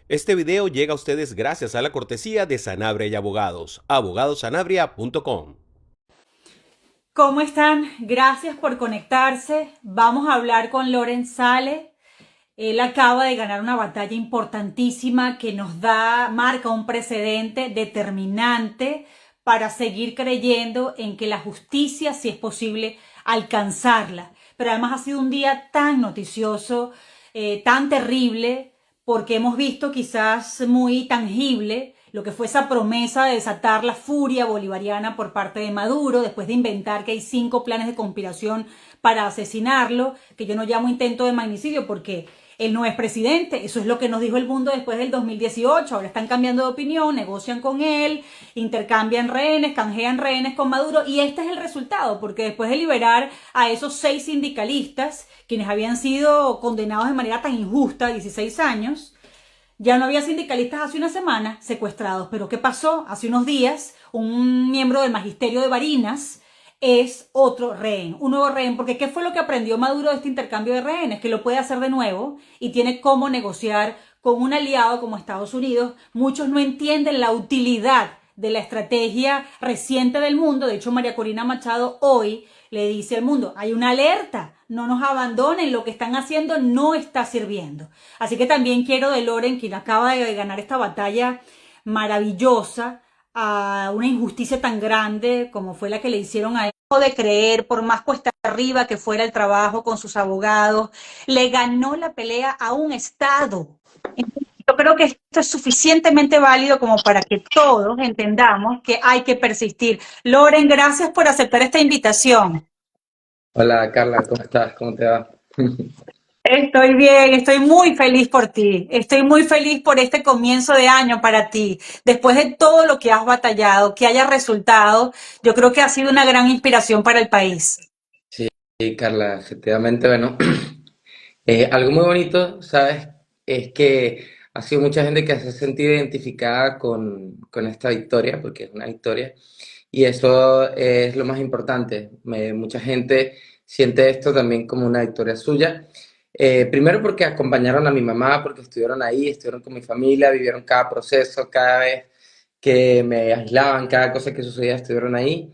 Este video llega a ustedes gracias a la cortesía de Sanabria y Abogados, abogadosanabria.com. ¿Cómo están? Gracias por conectarse. Vamos a hablar con Loren Sale. Él acaba de ganar una batalla importantísima que marca un precedente determinante para seguir creyendo en que la justicia sí es posible alcanzarla. Pero además ha sido un día tan noticioso, tan terrible, porque hemos visto quizás muy tangible lo que fue esa promesa de desatar la furia bolivariana por parte de Maduro, después de inventar que hay 5 planes de conspiración para asesinarlo, que yo no llamo intento de magnicidio porque él no es presidente. Eso es lo que nos dijo el mundo después del 2018. Ahora están cambiando de opinión, negocian con él, intercambian rehenes, canjean rehenes con Maduro, y este es el resultado, porque después de liberar a esos 6 sindicalistas, quienes habían sido condenados de manera tan injusta, 16 años, ya no había sindicalistas hace una semana secuestrados. Pero ¿qué pasó? Hace unos días, un miembro del magisterio de Barinas es otro rehén, un nuevo rehén, porque ¿qué fue lo que aprendió Maduro de este intercambio de rehenes? Que lo puede hacer de nuevo y tiene cómo negociar con un aliado como Estados Unidos. Muchos no entienden la utilidad de la estrategia reciente del mundo. De hecho, María Corina Machado hoy le dice al mundo, hay una alerta, no nos abandonen, lo que están haciendo no está sirviendo. Así que también quiero de Loren, quien acaba de ganar esta batalla maravillosa a una injusticia tan grande como fue la que le hicieron a él, de creer, por más cuesta arriba que fuera el trabajo con sus abogados, le ganó la pelea a un Estado. Yo creo que esto es suficientemente válido como para que todos entendamos que hay que persistir. Loren, gracias por aceptar esta invitación. Hola Carla, ¿cómo estás? ¿Cómo te va? Estoy bien, estoy muy feliz por ti, estoy muy feliz por este comienzo de año para ti. Después de todo lo que has batallado, que haya resultado, yo creo que ha sido una gran inspiración para el país. Sí, Carla, efectivamente, bueno, algo muy bonito, ¿sabes? Es que ha sido mucha gente que se ha sentido identificada con esta victoria, porque es una victoria, y eso es lo más importante. Mucha gente siente esto también como una victoria suya. Primero porque acompañaron a mi mamá, porque estuvieron ahí, estuvieron con mi familia, vivieron cada proceso, cada vez que me aislaban, cada cosa que sucedía, estuvieron ahí.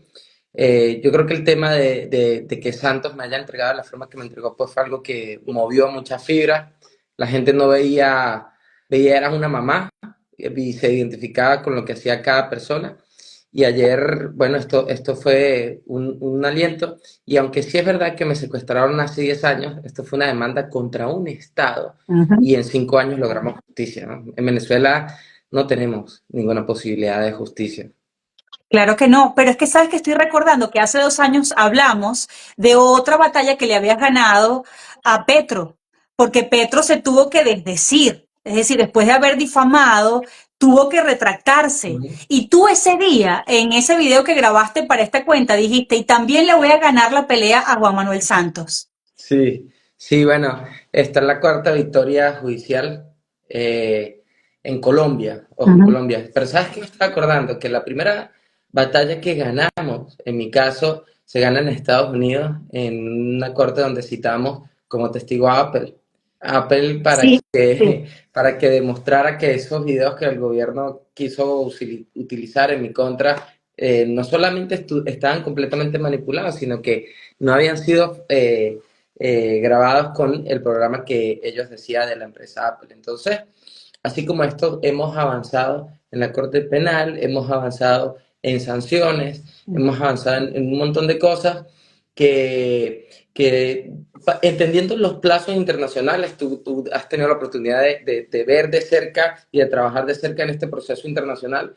Yo creo que el tema de que Santos me haya entregado de la forma que me entregó, pues fue algo que movió muchas fibras. La gente no veía era una mamá y se identificaba con lo que hacía cada persona. Y ayer, bueno, esto fue un aliento. Y aunque sí es verdad que me secuestraron hace 10 años, esto fue una demanda contra un Estado. Ujú. Y en 5 años logramos justicia, ¿no? En Venezuela no tenemos ninguna posibilidad de justicia. Claro que no, pero es que sabes que estoy recordando que hace 2 años hablamos de otra batalla que le habías ganado a Petro, porque Petro se tuvo que desdecir, es decir, después de haber difamado, tuvo que retractarse. Ujú. Y tú ese día, en ese video que grabaste para esta cuenta, dijiste, y también le voy a ganar la pelea a Juan Manuel Santos. Sí, sí, bueno, esta es la cuarta victoria judicial en Colombia, ojo, en Ujú. Colombia. Pero ¿sabes qué me estaba acordando? Que la primera batalla que ganamos, en mi caso, se gana en Estados Unidos, en una corte donde citamos como testigo a Apple. Apple Sí, sí. para que demostrara que esos videos que el gobierno quiso utilizar en mi contra, no solamente estaban completamente manipulados, sino que no habían sido grabados con el programa que ellos decían de la empresa Apple. Entonces, así como esto, hemos avanzado en la Corte Penal, hemos avanzado en sanciones, hemos avanzado en un montón de cosas que entendiendo los plazos internacionales, tú has tenido la oportunidad de ver de cerca y de trabajar de cerca en este proceso internacional.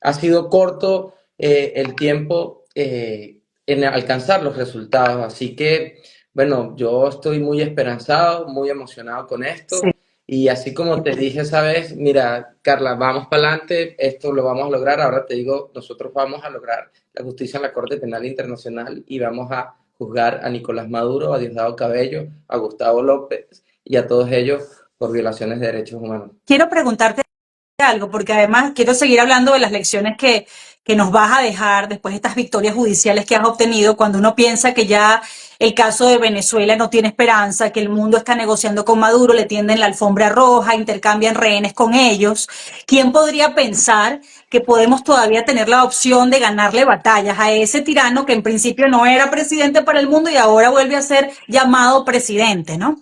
Ha sido corto el tiempo en alcanzar los resultados, así que, bueno, yo estoy muy esperanzado, muy emocionado con Sí. esto. Y así como te dije esa vez, mira, Carla, vamos para adelante, esto lo vamos a lograr. Ahora te digo, nosotros vamos a lograr la justicia en la Corte Penal Internacional y vamos a juzgar a Nicolás Maduro, a Diosdado Cabello, a Gustavo López y a todos ellos por violaciones de derechos humanos. Quiero preguntarte algo, porque además quiero seguir hablando de las lecciones que nos vas a dejar después de estas victorias judiciales que has obtenido, cuando uno piensa que ya el caso de Venezuela no tiene esperanza, que el mundo está negociando con Maduro, le tienden la alfombra roja, intercambian rehenes con ellos. ¿Quién podría pensar que podemos todavía tener la opción de ganarle batallas a ese tirano que en principio no era presidente para el mundo y ahora vuelve a ser llamado presidente, ¿no?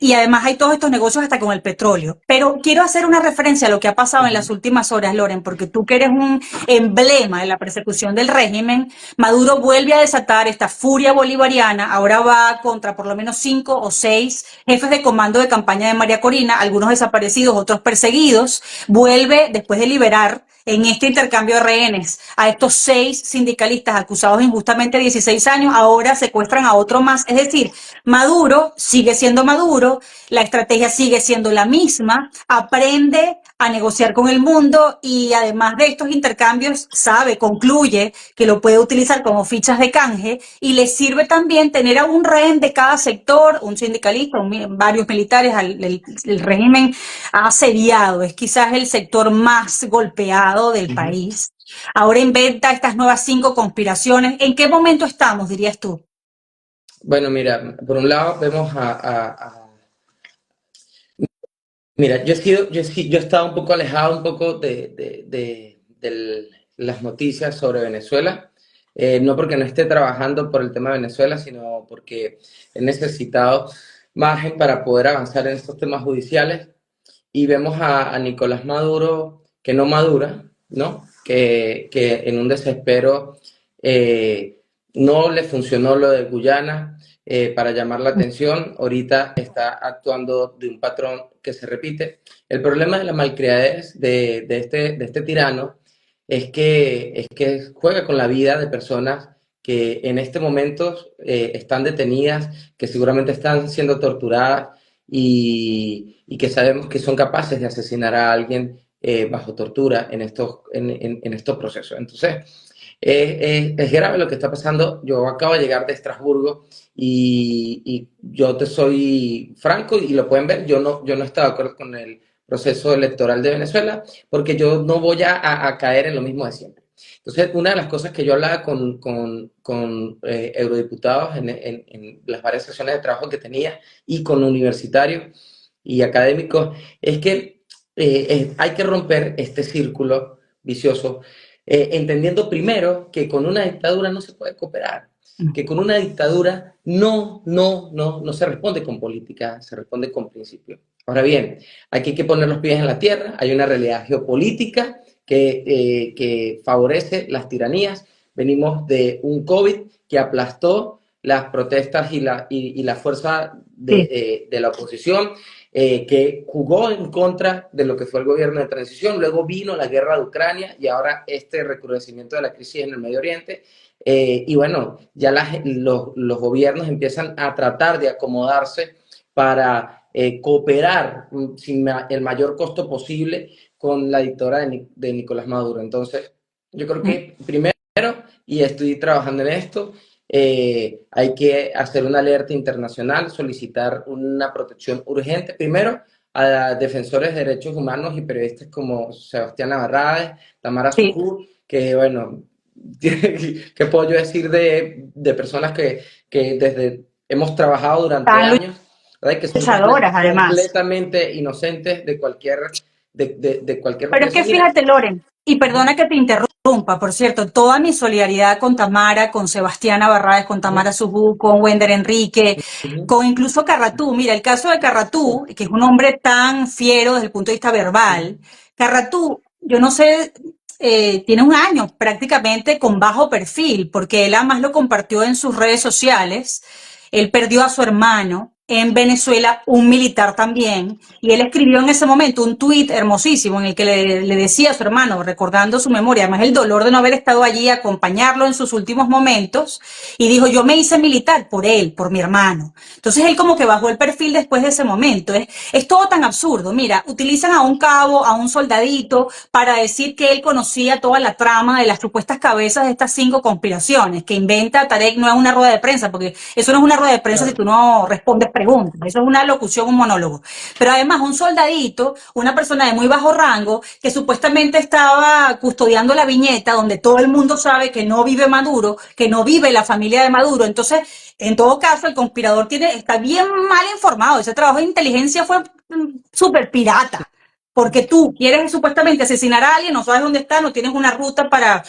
Y además hay todos estos negocios hasta con el petróleo. Pero quiero hacer una referencia a lo que ha pasado en las Ujú. últimas horas, Loren, porque tú que eres un emblema de la persecución del régimen, Maduro vuelve a desatar esta furia bolivariana, ahora va contra por lo menos 5 o 6 jefes de comando de campaña de María Corina, algunos desaparecidos, otros perseguidos, vuelve después de liberar en este intercambio de rehenes a estos 6 sindicalistas acusados injustamente de 16 años, ahora secuestran a otro más, es decir, Maduro sigue siendo Maduro, la estrategia sigue siendo la misma, aprende a negociar con el mundo y además de estos intercambios sabe, concluye que lo puede utilizar como fichas de canje y le sirve también tener a un rehén de cada sector, un sindicalista, varios militares, el régimen ha asediado, es quizás el sector más golpeado del Ujú. país. Ahora inventa estas nuevas 5 conspiraciones. ¿En qué momento estamos, dirías tú? Bueno, mira, por un lado vemos mira, yo he estado un poco alejado un poco de las noticias sobre Venezuela, no porque no esté trabajando por el tema de Venezuela, sino porque he necesitado margen para poder avanzar en estos temas judiciales y vemos a Nicolás Maduro que no madura, ¿no? Que en un desespero no le funcionó lo de Guyana para llamar la atención, ahorita está actuando de un patrón que se repite. El problema de la malcriadez de este tirano es que juega con la vida de personas que en este momento están detenidas, que seguramente están siendo torturadas y que sabemos que son capaces de asesinar a alguien bajo tortura en estos procesos. Entonces, es grave lo que está pasando. Yo acabo de llegar de Estrasburgo y yo te soy franco y lo pueden ver, yo no estaba de acuerdo con el proceso electoral de Venezuela porque yo no voy a caer en lo mismo de siempre. Entonces, una de las cosas que yo hablaba con eurodiputados en las varias sesiones de trabajo que tenía y con universitarios y académicos es que hay que romper este círculo vicioso, entendiendo primero que con una dictadura no se puede cooperar, que con una dictadura no se responde con política, se responde con principios. Ahora bien, aquí hay que poner los pies en la tierra, hay una realidad geopolítica que favorece las tiranías. Venimos de un COVID que aplastó las protestas y la fuerza Sí. de la oposición, que jugó en contra de lo que fue el gobierno de transición, luego vino la guerra de Ucrania y ahora este recrudecimiento de la crisis en el Medio Oriente. Y bueno, ya los gobiernos empiezan a tratar de acomodarse para cooperar sin el mayor costo posible con la dictadura de Nicolás Maduro. Entonces, yo creo que primero, y estoy trabajando en esto, hay que hacer una alerta internacional, solicitar una protección urgente, primero a defensores de derechos humanos y periodistas como Sebastián Navarrete, Tamara Sí. Sucur, que bueno, ¿qué puedo yo decir de personas que desde hemos trabajado durante Están años, ¿verdad? Que son luchadoras, además. completamente inocentes de cualquier Pero es que represión. Mira, fíjate, Loren, y perdona que te interrumpa, por cierto, toda mi solidaridad con Tamara, con Sebastián Barraez, con Tamara Subú, con Wender Enrique, con incluso Carratú. Mira, el caso de Carratú, que es un hombre tan fiero desde el punto de vista verbal, Carratú, yo no sé, tiene un año prácticamente con bajo perfil, porque él además lo compartió en sus redes sociales. Él perdió a su hermano en Venezuela, un militar también, y él escribió en ese momento un tuit hermosísimo en el que le decía a su hermano, recordando su memoria, además el dolor de no haber estado allí, acompañarlo en sus últimos momentos, y dijo, yo me hice militar por él, por mi hermano. Entonces él como que bajó el perfil después de ese momento. Es todo tan absurdo. Mira, utilizan a un cabo, a un soldadito, para decir que él conocía toda la trama de las supuestas cabezas de estas 5 conspiraciones, que inventa Tarek no es una rueda de prensa, porque eso no es una rueda de prensa si claro. tú no respondes preguntas, eso es una locución, un monólogo. Pero además un soldadito, una persona de muy bajo rango, que supuestamente estaba custodiando la viñeta, donde todo el mundo sabe que no vive Maduro, que no vive la familia de Maduro. Entonces, en todo caso, el conspirador está bien mal informado. Ese trabajo de inteligencia fue súper pirata. Porque tú quieres supuestamente asesinar a alguien, no sabes dónde está, no tienes una ruta para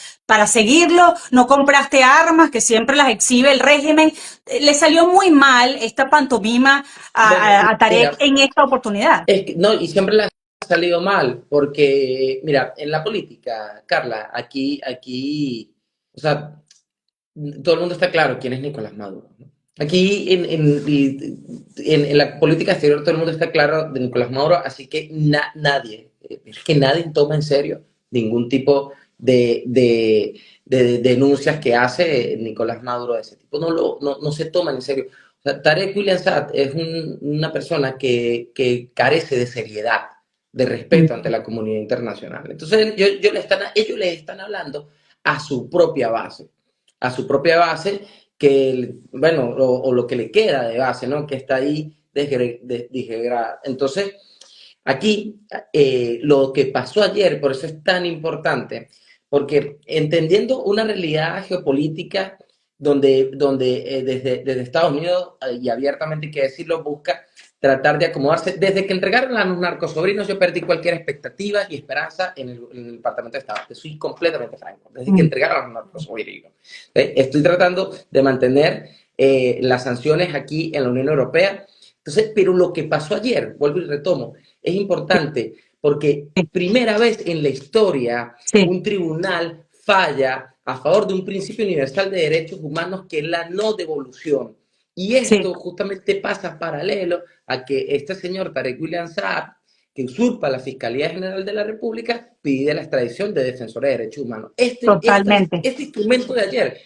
seguirlo, no compraste armas, que siempre las exhibe el régimen. Le salió muy mal esta pantomima Bueno, a Tarek mira, en esta oportunidad. no, y siempre le ha salido mal, porque, mira, en la política, Carla, o sea, todo el mundo está claro quién es Nicolás Maduro, ¿no? Aquí en la política exterior todo el mundo está claro de Nicolás Maduro, así que es que nadie toma en serio ningún tipo de denuncias que hace Nicolás Maduro de ese tipo. No se toman en serio. O sea, Tarek William Saad es una persona que carece de seriedad, de respeto ante la comunidad internacional. Entonces ellos le están hablando a su propia base, que, bueno, o lo que le queda de base, ¿no? Que está ahí desgregada. Entonces, aquí lo que pasó ayer, por eso es tan importante, porque entendiendo una realidad geopolítica donde desde Estados Unidos, y abiertamente hay que decirlo, busca tratar de acomodarse. Desde que entregaron a los narcosobrinos, yo perdí cualquier expectativa y esperanza en el Departamento de Estado. Te soy completamente franco. Desde que entregaron a los narcosobrinos. Estoy tratando de mantener las sanciones aquí en la Unión Europea. Entonces, pero lo que pasó ayer, vuelvo y retomo, es importante porque primera vez en la historia Sí, un tribunal falla a favor de un principio universal de derechos humanos que es la no devolución. Y sí, esto justamente pasa paralelo a que este señor Tarek William Saab, que usurpa la Fiscalía General de la República, pide la extradición de defensores de derechos humanos. totalmente. Este instrumento de ayer,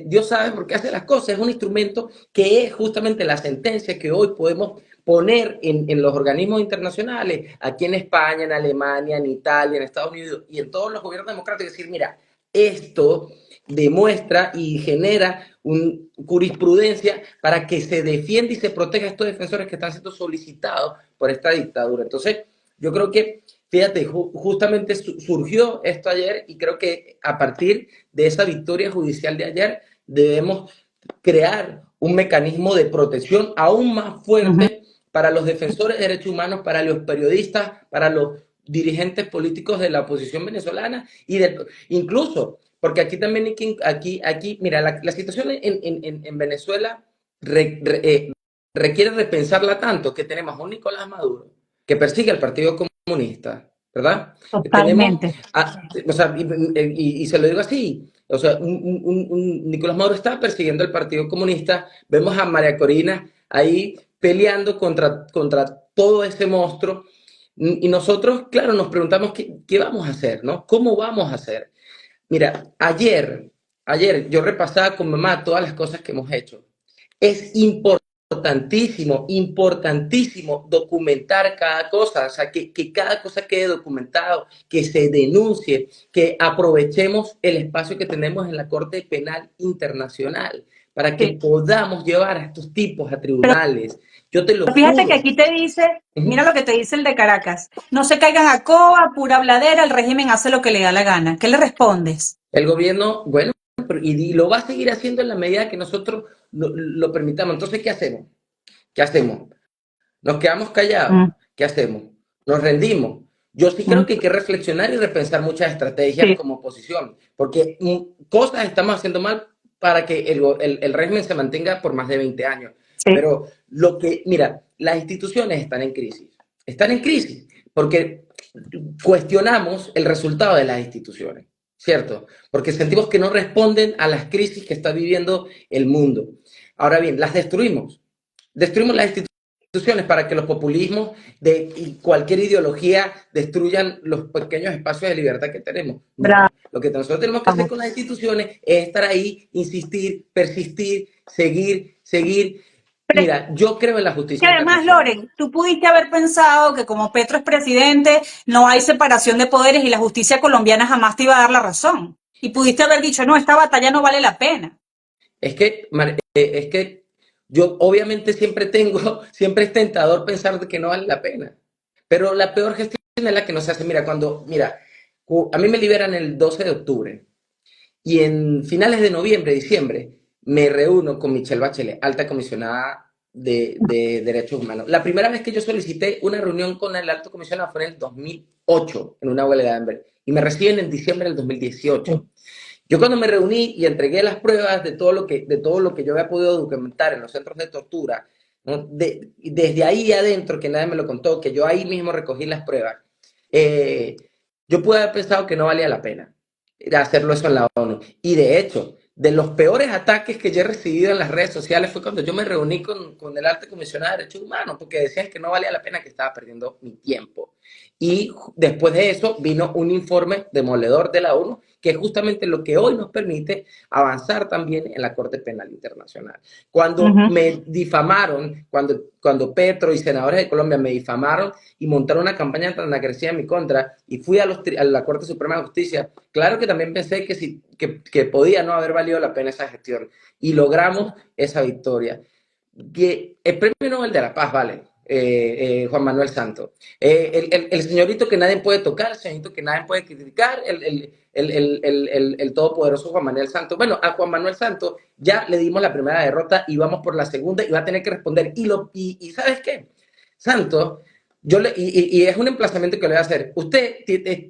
Dios sabe por qué hace las cosas, es un instrumento que es justamente la sentencia que hoy podemos poner en los organismos internacionales, aquí en España, en Alemania, en Italia, en Estados Unidos y en todos los gobiernos democráticos, decir, mira, esto demuestra y genera jurisprudencia para que se defienda y se proteja a estos defensores que están siendo solicitados por esta dictadura. Entonces, yo creo que, fíjate, justamente surgió esto ayer y creo que a partir de esa victoria judicial de ayer debemos crear un mecanismo de protección aún más Ujú. fuerte para los defensores de derechos humanos, para los periodistas, para los dirigentes políticos de la oposición venezolana incluso, porque aquí también, mira, la situación en Venezuela requiere repensarla tanto que tenemos a un Nicolás Maduro que persigue al Partido Comunista, ¿verdad? Tenemos, Totalmente. o sea, y se lo digo así, o sea, Nicolás Maduro está persiguiendo al Partido Comunista, vemos a María Corina ahí peleando contra todo ese monstruo, y nosotros, claro, nos preguntamos qué vamos a hacer, ¿no? ¿Cómo vamos a hacer? Mira, ayer yo repasaba con mamá todas las cosas que hemos hecho. Es importantísimo documentar cada cosa, o sea, que cada cosa quede documentado, que se denuncie, que aprovechemos el espacio que tenemos en la Corte Penal Internacional para que Sí. podamos llevar a estos tipos a Pero tribunales. Yo te lo fíjate que juro. aquí te dice, mira Uh-huh. lo que te dice el de Caracas, no se caigan a coa, pura bladera, el régimen hace lo que le da la gana. ¿Qué le respondes? El gobierno, bueno, y lo va a seguir haciendo en la medida que nosotros lo permitamos. Entonces, ¿qué hacemos? ¿Qué hacemos? ¿Nos quedamos callados? Mm, ¿Qué hacemos? ¿Nos rendimos? Yo sí creo mm, que hay que reflexionar y repensar muchas estrategias sí, como oposición, porque cosas estamos haciendo mal para que el régimen se mantenga por más de 20 años. sí. Pero mira, las instituciones están en crisis, porque cuestionamos el resultado de las instituciones, ¿cierto? Porque sentimos que no responden a las crisis que está viviendo el mundo. Ahora bien, las destruimos las instituciones para que los populismos y cualquier ideología destruyan los pequeños espacios de libertad que tenemos. No, lo que nosotros tenemos que hacer Bravo. con las instituciones es estar ahí, insistir, persistir, seguir. Pero es Mira, yo creo en la que justicia además, internacional. Loren, tú pudiste haber pensado que como Petro es presidente, no hay separación de poderes y la justicia colombiana jamás te iba a dar la razón. Y pudiste haber dicho, no, esta batalla no vale la pena. Es que Yo obviamente siempre es tentador pensar de que no vale la pena. Pero la peor gestión es la que no se hace. Mira, a mí me liberan el 12 de octubre y en finales de noviembre, diciembre, me reúno con Michelle Bachelet, alta comisionada de Derechos Humanos. La primera vez que yo solicité una reunión con el alto comisionado fue en el 2008, en una huelga de hambre, y me reciben en diciembre del 2018. Yo cuando me reuní y entregué las pruebas de todo lo que yo había podido documentar en los centros de tortura, ¿no? Desde ahí adentro, que nadie me lo contó, que yo ahí mismo recogí las pruebas, eh, yo pude haber pensado que no valía la pena hacerlo eso en la ONU. Y de hecho, de los peores ataques que yo he recibido en las redes sociales fue cuando yo me reuní con el alto comisionado de derechos humanos, porque decían que no valía la pena, que estaba perdiendo mi tiempo. Y después de eso vino un informe demoledor de la ONU, que es justamente lo que hoy nos permite avanzar también en la Corte Penal Internacional. Cuando Ujú. me difamaron, cuando Petro y senadores de Colombia me difamaron y montaron una campaña tan agresiva en mi contra, y fui a la Corte Suprema de Justicia, claro que también pensé que podía no haber valido la pena esa gestión, y logramos esa victoria. Que el Premio Nobel de la Paz, vale, Juan Manuel Santos. El señorito que nadie puede tocar, el señorito que nadie puede criticar, el todopoderoso Juan Manuel Santos. Bueno, a Juan Manuel Santos ya le dimos la primera derrota y vamos por la segunda y va a tener que responder. Y ¿sabes qué? Santos, y es un emplazamiento que le voy a hacer. Usted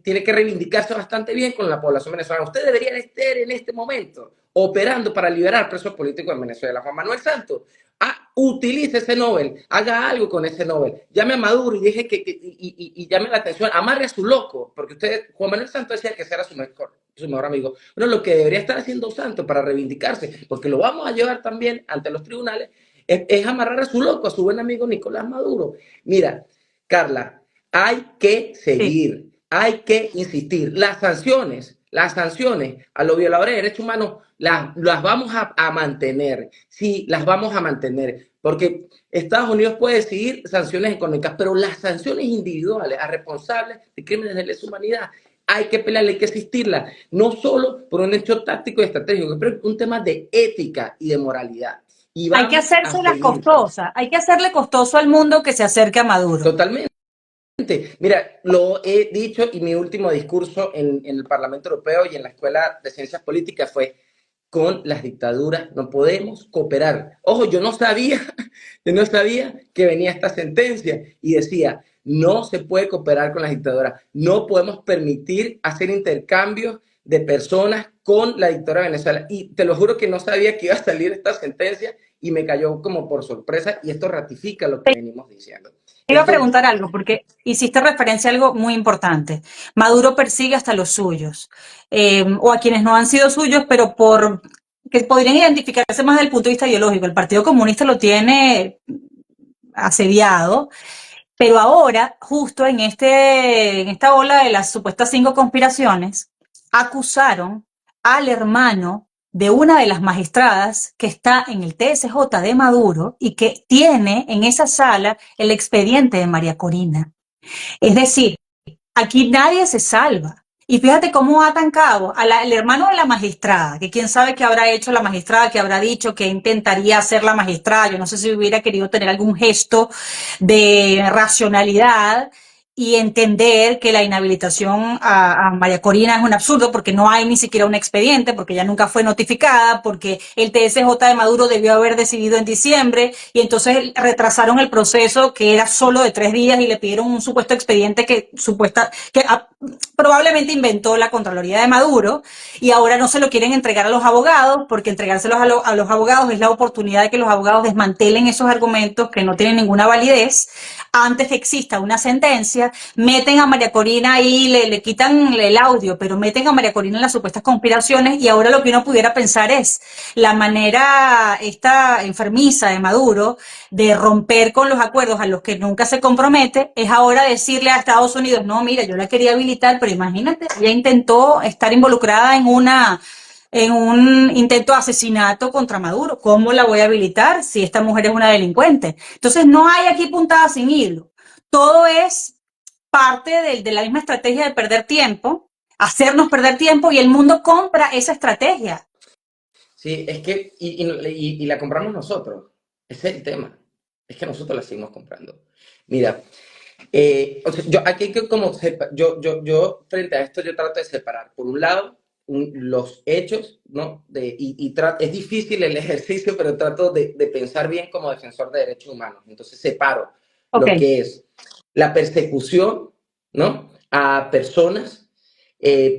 tiene que reivindicarse bastante bien con la población venezolana. Usted debería estar en este momento operando para liberar presos políticos en Venezuela. Juan Manuel Santos, utilice ese Nobel, haga algo con ese Nobel, llame a Maduro y deje y llame la atención, amarre a su loco, porque Juan Manuel Santos decía que ese era su mejor amigo. Bueno, lo que debería estar haciendo Santos para reivindicarse, porque lo vamos a llevar también ante los tribunales, es amarrar a su loco, a su buen amigo Nicolás Maduro. Mira, Carla, hay que Sí. seguir, hay que insistir. Las sanciones a los violadores de derechos humanos las vamos a mantener. Sí, las vamos a mantener. Porque Estados Unidos puede decidir sanciones económicas, pero las sanciones individuales a responsables de crímenes de lesa humanidad hay que pelearle, hay que existirlas. No solo por un hecho táctico y estratégico, pero un tema de ética y de moralidad. Y Hay que vamos a hacérselas seguir. costosas, hay que hacerle costoso al mundo que se acerque a Maduro. Totalmente. Mira, lo he dicho y mi último discurso en el Parlamento Europeo y en la Escuela de Ciencias Políticas fue: con las dictaduras no podemos cooperar. Ojo, yo no sabía que venía esta sentencia y decía, no se puede cooperar con las dictaduras, no podemos permitir hacer intercambios de personas con la dictadura de Venezuela. Y te lo juro que no sabía que iba a salir esta sentencia y me cayó como por sorpresa y esto ratifica lo que venimos diciendo. Iba a Esto, preguntar algo, porque hiciste referencia a algo muy importante. Maduro persigue hasta los suyos, o a quienes no han sido suyos, pero que podrían identificarse más desde el punto de vista ideológico. El Partido Comunista lo tiene asediado, pero ahora, justo en esta ola de las supuestas 5 conspiraciones, acusaron al hermano de una de las magistradas que está en el TSJ de Maduro y que tiene en esa sala el expediente de María Corina. Es decir, aquí nadie se salva. Y fíjate cómo atan cabo al hermano de la magistrada, que quién sabe qué habrá hecho la magistrada, qué habrá dicho, qué intentaría hacer la magistrada. Yo no sé si hubiera querido tener algún gesto de racionalidad y entender que la inhabilitación a María Corina es un absurdo porque no hay ni siquiera un expediente, porque ella nunca fue notificada, porque el TSJ de Maduro debió haber decidido en diciembre y entonces retrasaron el proceso que era solo de 3 días y le pidieron un supuesto expediente que probablemente inventó la Contraloría de Maduro y ahora no se lo quieren entregar a los abogados porque entregárselos a los abogados es la oportunidad de que los abogados desmantelen esos argumentos que no tienen ninguna validez antes que exista una sentencia. Meten a María Corina y le quitan el audio, pero meten a María Corina en las supuestas conspiraciones y ahora lo que uno pudiera pensar es la manera esta enfermiza de Maduro de romper con los acuerdos a los que nunca se compromete es ahora decirle a Estados Unidos, no, mira, yo la quería habilitar, pero imagínate, ella intentó estar involucrada en un intento de asesinato contra Maduro. ¿Cómo la voy a habilitar si esta mujer es una delincuente? Entonces no hay aquí puntada sin hilo. Todo es parte de la misma estrategia de perder tiempo, hacernos perder tiempo y el mundo compra esa estrategia. sí, es que, y la compramos nosotros. Ese es el tema. Es que nosotros la seguimos comprando. Mira, o sea, yo aquí que como yo frente a esto yo trato de separar, por un lado, los hechos, ¿no? Es difícil el ejercicio, pero trato de pensar bien como defensor de derechos humanos. Entonces separo Ok, lo que es la persecución, ¿no? A personas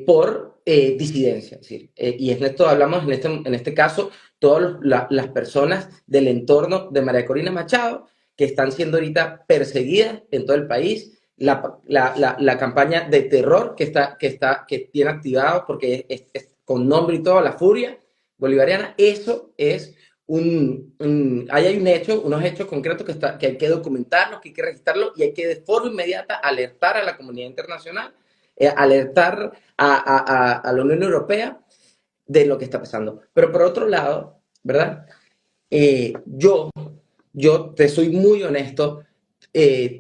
por disidencia. Es decir, y en esto hablamos en este caso, todas las personas del entorno de María Corina Machado que están siendo ahorita perseguidas en todo el país, la campaña de terror que tiene activado, porque es con nombre y todo, la furia bolivariana, eso es ahí hay unos hechos concretos que hay que documentarlos, que hay que registrarlos y hay que de forma inmediata alertar a la comunidad internacional, alertar a la Unión Europea de lo que está pasando. Pero por otro lado, ¿verdad? Eh, yo, yo te soy muy honesto,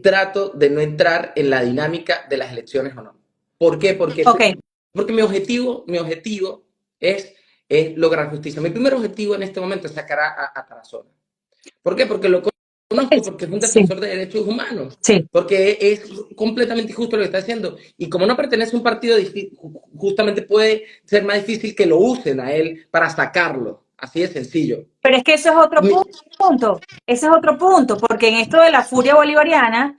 trato de no entrar en la dinámica de las elecciones o no. ¿Por qué? ok. Porque mi objetivo es lograr justicia. Mi primer objetivo en este momento es sacar a Tarazona. ¿Por qué? Porque lo conozco, porque es un Sí, defensor de derechos humanos, sí. porque es completamente injusto lo que está haciendo. Y como no pertenece a un partido, justamente puede ser más difícil que lo usen a él para sacarlo. Así de sencillo. Pero es que ese es otro Mi- punto, ese es otro punto, porque en esto de la furia bolivariana,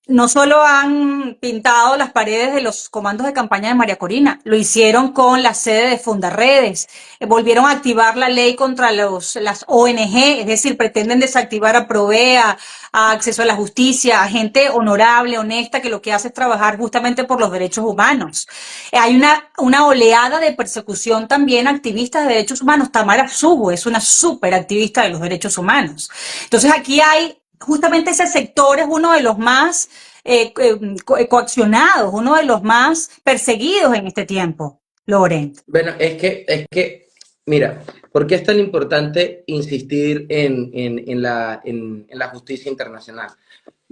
no solo han pintado las paredes de los comandos de campaña de María Corina, lo hicieron con la sede de Fundarredes, volvieron a activar la ley contra las ONG, es decir, pretenden desactivar a Provea, a Acceso a la Justicia, a gente honorable, honesta, que lo que hace es trabajar justamente por los derechos humanos. Hay una oleada de persecución también a activistas de derechos humanos. Tamara Subo es una súper activista de los derechos humanos. Entonces aquí hay justamente ese sector es uno de los más coaccionados, uno de los más perseguidos en este tiempo, Loren. bueno, mira, ¿por qué es tan importante insistir en la justicia internacional?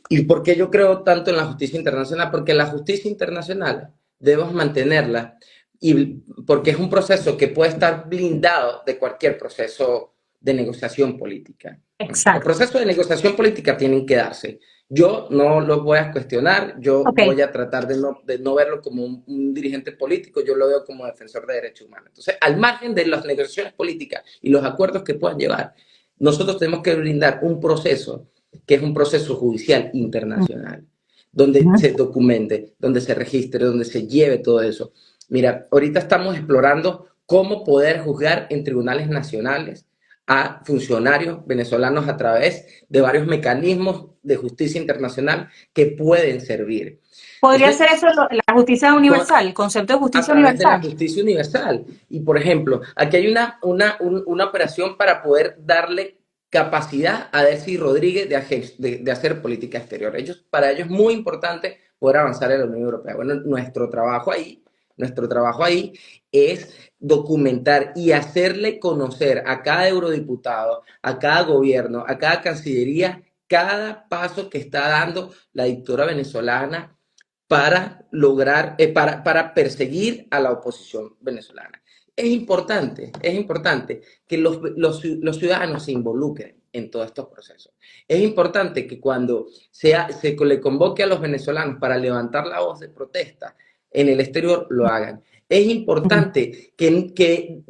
¿Y por qué yo creo tanto en la justicia internacional? Porque la justicia internacional debemos mantenerla y porque es un proceso que puede estar blindado de cualquier proceso de negociación política. Los Exacto. procesos de negociación política tienen que darse. Yo no los voy a cuestionar, yo Ok. voy a tratar de no verlo como un dirigente político, yo lo veo como defensor de derechos humanos. Entonces, al margen de las negociaciones políticas y los acuerdos que puedan llevar, nosotros tenemos que brindar un proceso que es un proceso judicial internacional, donde se documente, donde se registre, donde se lleve todo eso. Mira, ahorita estamos explorando cómo poder juzgar en tribunales nacionales a funcionarios venezolanos a través de varios mecanismos de justicia internacional que pueden servir. Podría Entonces, ser eso la justicia universal, el concepto de a justicia través de la universal. justicia universal. Y, por ejemplo, aquí hay una operación para poder darle capacidad a Delcy Rodríguez de hacer política exterior. Para ellos es muy importante poder avanzar en la Unión Europea. Bueno, nuestro trabajo ahí es documentar y hacerle conocer a cada eurodiputado, a cada gobierno, a cada cancillería, cada paso que está dando la dictadura venezolana para lograr, para perseguir a la oposición venezolana. Es importante que los ciudadanos se involucren en todos estos procesos. Es importante que cuando se le convoque a los venezolanos para levantar la voz de protesta en el exterior, lo hagan. Es importante que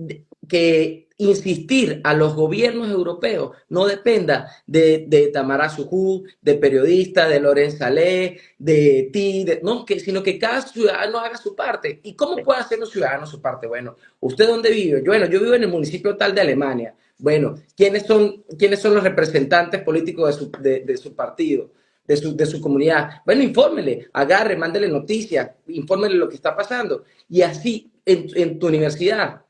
insistir a los gobiernos europeos no dependa de Tamara Sujú, de periodistas, de Lorenz Saleh, de ti, no, sino que cada ciudadano haga su parte. ¿Y cómo puede hacer los ciudadanos su parte? Bueno, ¿usted dónde vive? Bueno, yo vivo en el municipio tal de Alemania. Bueno, ¿quiénes son los representantes políticos de su partido? De su comunidad. Bueno, infórmele, agarre, mándele noticias, infórmele lo que está pasando. Y así, en tu universidad,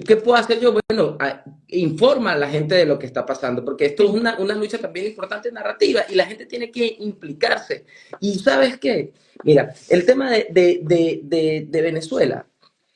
¿qué puedo hacer yo? Bueno, informa a la gente de lo que está pasando, porque esto es una lucha también importante narrativa y la gente tiene que implicarse. ¿Y sabes qué? Mira, el tema de Venezuela,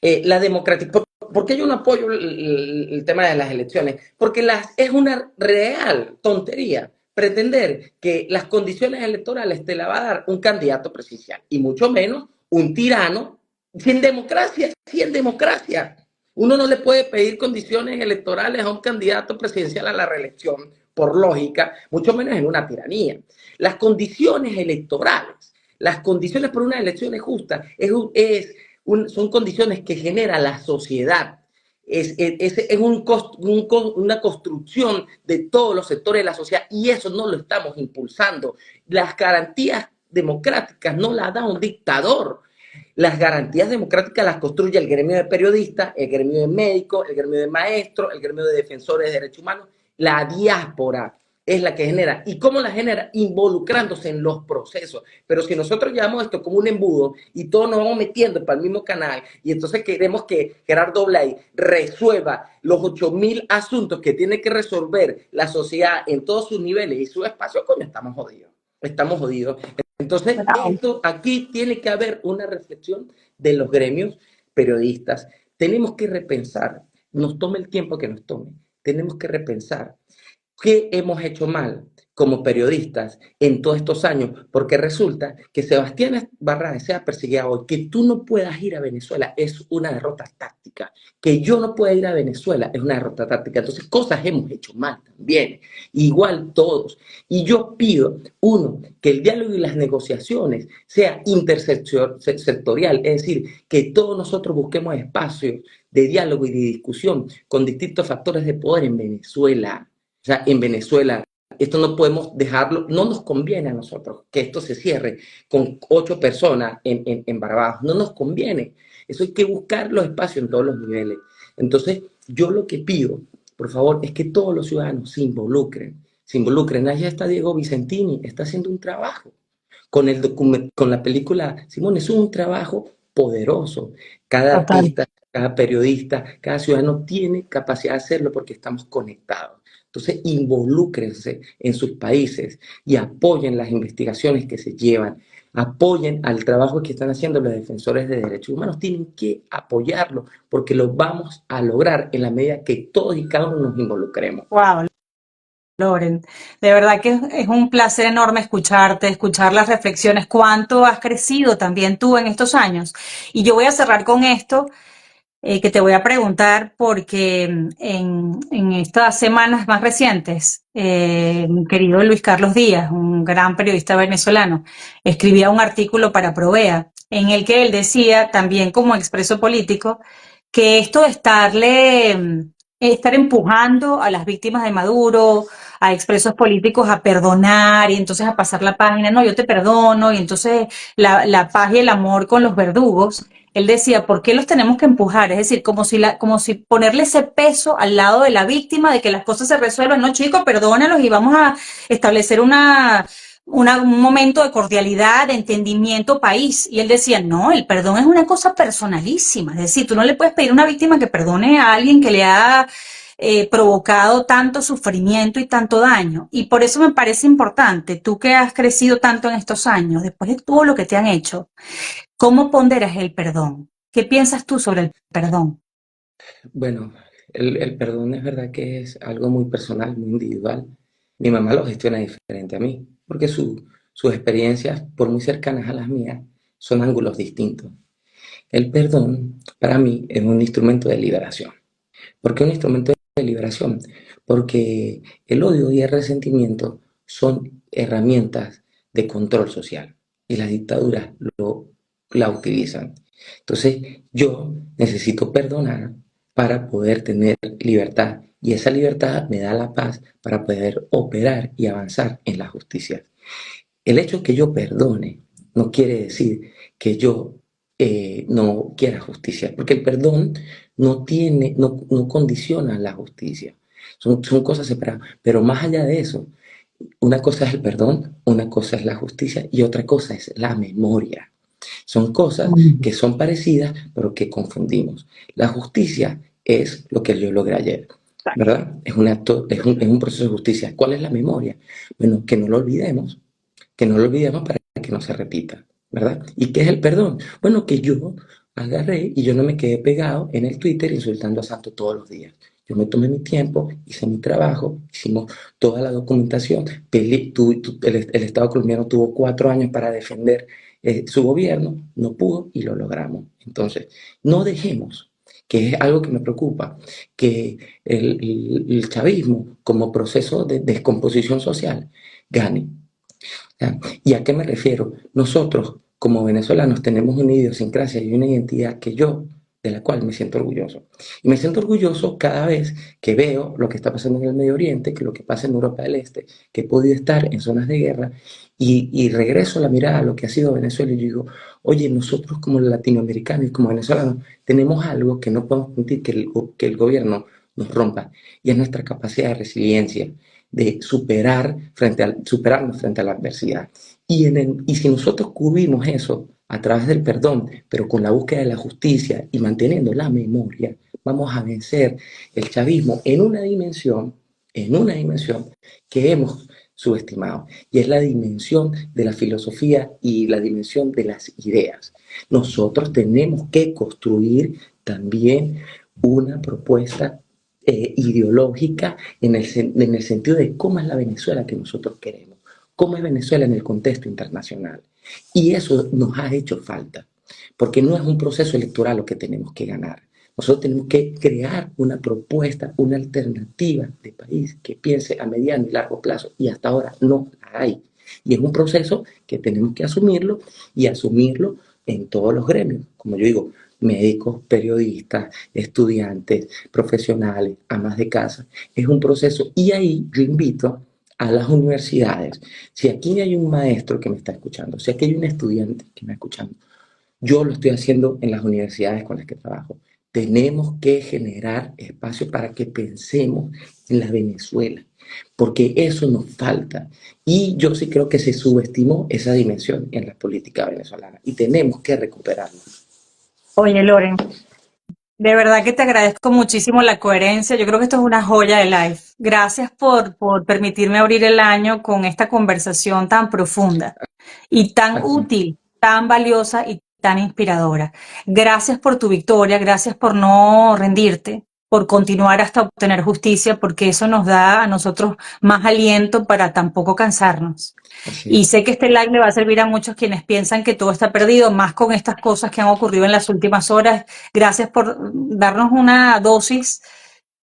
la democracia, ¿por qué yo no apoyo el tema de las elecciones? Porque es una real tontería pretender que las condiciones electorales te la va a dar un candidato presidencial y mucho menos un tirano sin democracia, sin democracia. Uno no le puede pedir condiciones electorales a un candidato presidencial a la reelección, por lógica, mucho menos en una tiranía. Las condiciones electorales, las condiciones por unas elecciones justas, son condiciones que genera la sociedad. Una construcción de todos los sectores de la sociedad y eso no lo estamos impulsando. Las garantías democráticas no las da un dictador. Las garantías democráticas las construye el gremio de periodistas, el gremio de médicos, el gremio de maestros, el gremio de defensores de derechos humanos. La diáspora es la que genera. ¿Y cómo la genera? Involucrándose en los procesos. Pero si nosotros llevamos esto como un embudo y todos nos vamos metiendo para el mismo canal y entonces queremos que Gerardo Blay resuelva los 8.000 asuntos que tiene que resolver la sociedad en todos sus niveles y su espacio, coño, estamos jodidos. Estamos jodidos. Entonces, aquí tiene que haber una reflexión de los gremios periodistas. Tenemos que repensar, nos tome el tiempo que nos tome, tenemos que repensar qué hemos hecho mal como periodistas en todos estos años, porque resulta que Sebastián Barraez sea perseguido hoy, que tú no puedas ir a Venezuela es una derrota táctica, que yo no pueda ir a Venezuela es una derrota táctica, entonces cosas hemos hecho mal también, igual todos, y yo pido, uno, que el diálogo y las negociaciones sea intersectorial, es decir, que todos nosotros busquemos espacios de diálogo y de discusión con distintos factores de poder en Venezuela. O sea, en Venezuela, esto no podemos dejarlo, no nos conviene a nosotros que esto se cierre con 8 personas en Barbados, no nos conviene. Eso hay que buscar los espacios en todos los niveles. Entonces, yo lo que pido, por favor, es que todos los ciudadanos se involucren. Allá está Diego Vicentini, está haciendo un trabajo. Con la película Simón, es un trabajo poderoso. Cada artista, cada periodista, cada ciudadano tiene capacidad de hacerlo porque estamos conectados. Entonces, involúcrense en sus países y apoyen las investigaciones que se llevan, apoyen al trabajo que están haciendo los defensores de derechos humanos. Tienen que apoyarlo porque lo vamos a lograr en la medida que todos y cada uno nos involucremos. Wow, Loren, de verdad que es un placer enorme escucharte, escuchar las reflexiones, cuánto has crecido también tú en estos años. Y yo voy a cerrar con esto que te voy a preguntar porque en estas semanas más recientes, mi querido Luis Carlos Díaz, un gran periodista venezolano, escribía un artículo para Provea en el que él decía, también como expreso político, que esto de estar empujando a las víctimas de Maduro, a expresos políticos a perdonar y entonces a pasar la página, no, yo te perdono, y entonces la paz y el amor con los verdugos. Él decía, ¿por qué los tenemos que empujar? Es decir, como si ponerle ese peso al lado de la víctima de que las cosas se resuelvan. No, chicos, perdónalos y vamos a establecer un momento de cordialidad, de entendimiento país. Y él decía, no, el perdón es una cosa personalísima. Es decir, tú no le puedes pedir a una víctima que perdone a alguien que le ha provocado tanto sufrimiento y tanto daño. Y por eso me parece importante, tú que has crecido tanto en estos años, después de todo lo que te han hecho, ¿cómo ponderas el perdón? ¿Qué piensas tú sobre el perdón? Bueno, el perdón es verdad que es algo muy personal, muy individual. Mi mamá lo gestiona diferente a mí, porque sus experiencias, por muy cercanas a las mías, son ángulos distintos. El perdón, para mí, es un instrumento de liberación. ¿Por qué un instrumento de liberación? Porque el odio y el resentimiento son herramientas de control social y las dictaduras la utilizan. Entonces, yo necesito perdonar para poder tener libertad y esa libertad me da la paz para poder operar y avanzar en la justicia. El hecho que yo perdone no quiere decir que yo no quiera justicia, porque el perdón no condiciona la justicia. Son cosas separadas. Pero más allá de eso, una cosa es el perdón, una cosa es la justicia y otra cosa es la memoria. Son cosas que son parecidas, pero que confundimos. La justicia es lo que yo logré ayer, ¿verdad? Es un proceso de justicia. ¿Cuál es la memoria? Bueno, que no lo olvidemos para que no se repita, ¿verdad? ¿Y qué es el perdón? Bueno, que yo agarré y yo no me quedé pegado en el Twitter insultando a Santo todos los días. Yo me tomé mi tiempo, hice mi trabajo, hicimos toda la documentación. El Estado colombiano tuvo 4 años para defender su gobierno, no pudo y lo logramos. Entonces, no dejemos que es algo que me preocupa, que el chavismo como proceso de descomposición social gane. ¿Ya? ¿Y a qué me refiero? Nosotros, como venezolanos, tenemos una idiosincrasia y una identidad de la cual me siento orgulloso. Y me siento orgulloso cada vez que veo lo que está pasando en el Medio Oriente, que lo que pasa en Europa del Este, que he podido estar en zonas de guerra y regreso la mirada a lo que ha sido Venezuela y digo, oye, nosotros como latinoamericanos y como venezolanos tenemos algo que no podemos permitir que el gobierno nos rompa y es nuestra capacidad de resiliencia, de superarnos frente a la adversidad. Y si nosotros cubrimos eso a través del perdón, pero con la búsqueda de la justicia y manteniendo la memoria, vamos a vencer el chavismo en una dimensión que hemos subestimado, y es la dimensión de la filosofía y la dimensión de las ideas. Nosotros tenemos que construir también una propuesta ideológica en el sentido de cómo es la Venezuela que nosotros queremos, cómo es Venezuela en el contexto internacional. Y eso nos ha hecho falta, porque no es un proceso electoral lo que tenemos que ganar. Nosotros tenemos que crear una propuesta, una alternativa de país que piense a mediano y largo plazo, y hasta ahora no la hay. Y es un proceso que tenemos que asumirlo y asumirlo en todos los gremios. Como yo digo, médicos, periodistas, estudiantes, profesionales, amas de casa. Es un proceso y ahí yo invito a las universidades. Si aquí hay un maestro que me está escuchando, si aquí hay un estudiante que me está escuchando, yo lo estoy haciendo en las universidades con las que trabajo. Tenemos que generar espacio para que pensemos en la Venezuela, porque eso nos falta. Y yo sí creo que se subestimó esa dimensión en la política venezolana y tenemos que recuperarla. Oye, Loren, de verdad que te agradezco muchísimo la coherencia. Yo creo que esto es una joya de live. Gracias por permitirme abrir el año con esta conversación tan profunda y tan Así. útil, tan valiosa y tan inspiradora. Gracias por tu victoria, gracias por no rendirte, por continuar hasta obtener justicia, porque eso nos da a nosotros más aliento para tampoco cansarnos. Así Y es. sé que este live le va a servir a muchos quienes piensan que todo está perdido, más con estas cosas que han ocurrido en las últimas horas. Gracias por darnos una dosis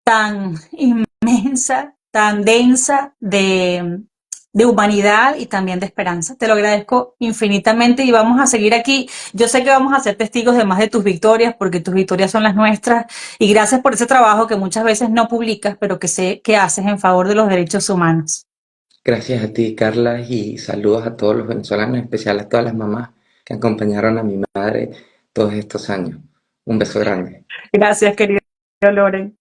tan inmensa, tan densa de humanidad y también de esperanza. Te lo agradezco infinitamente y vamos a seguir aquí. Yo sé que vamos a ser testigos de más de tus victorias, porque tus victorias son las nuestras. Y gracias por ese trabajo que muchas veces no publicas, pero que sé que haces en favor de los derechos humanos. Gracias a ti, Carla, y saludos a todos los venezolanos, en especial a todas las mamás que acompañaron a mi madre todos estos años. Un beso grande. Gracias, querido Loren.